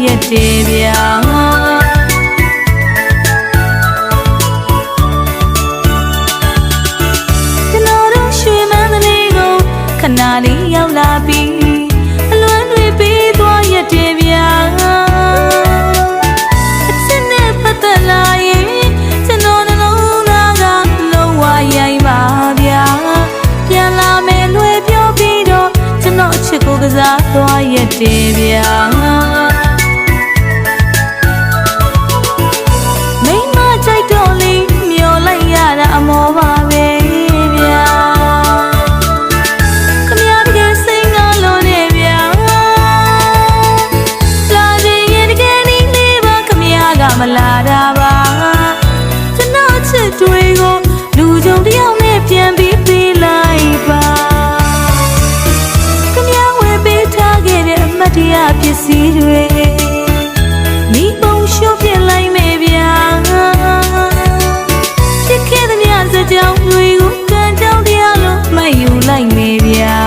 ရက်တယ်ဗျာကျွန်တော်တို့ရွှေမန္တလေးကိုခဏလေးရောက်လာပြီးအလွမ်းတွေပြီးသွားရက်တယ်ဗျာအချစ်နဲ့ပတ်သက်လာရင်ကျွန်တော်နှလုံးသားကလုံးဝရိုင်းပါဗျာပြန်လာမယ်လွယ်ပြောပြီးတော့ကျွန်တော်ချစ်ကိုကစားသွားရက်တယ်ဗျာမိမကြိုက်တော့လေးမျောလိုက်ရတာအမောပါပဲဗျာခမရတကယ်စိတ်ငါလို့နေဗျာလာခြင်းရင်တကယ်နီးလေးပါခမရကမလာတာပါကျွန်တော်ချစ်တွေကိုလူကြုံတယောက်နဲ့ပြန်ပြီးပေးလိုက်ပါခမရဝယ်ပေးထားခဲ့တဲ့အမတ်တရားပစ္စည်းတွေမိဘုံရှုပ်ပြလိုက်မယ်ဗျာဖြစ်ခဲ့တဲ့မြတ်စကြောင်းတွေကိုကံကြောင်းတရားလို့မယူလိုက်မယ်ဗျာ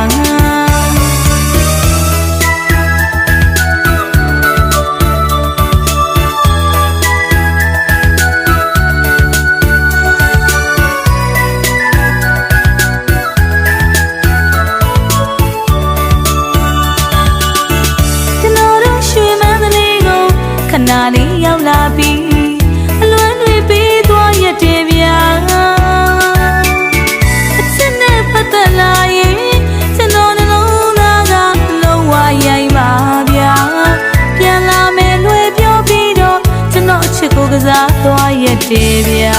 ခဏလေးရောက်လာပြီးအလွမ်းတွေပြီးသွားရက်တယ်ဗျာအချစ်နဲ့ပတ်သက်လာရင်ကျွန်တော်နှလုံးသားကလုံးဝရိုင်းပါဗျာပြန်လာမယ်လွယ်ပြောပြီးတော့ကျွန်တော်အချစ်ကိုကစားသွားရက်တယ်ဗျာ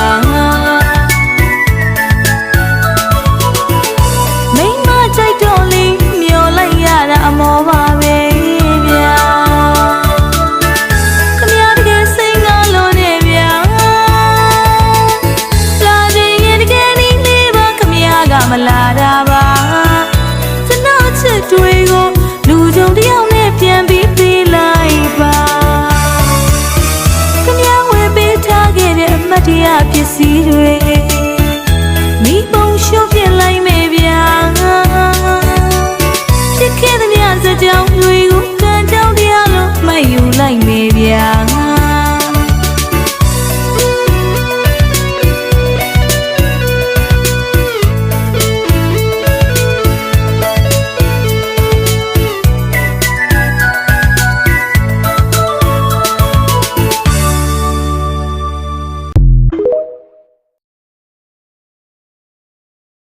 မိမကြိုက်တော့လေးမျောလိုက်ရတာအမောပါပဲမလာတာပါကျွန်တော်ချစ်တွေကိုလူကြုံတယောက်နဲ့ပြန်ပြီးပေးလိုက်ပါခမရဝယ်ပေးထားခဲ့တဲ့အမတ်တရားပစ္စည်းတွေ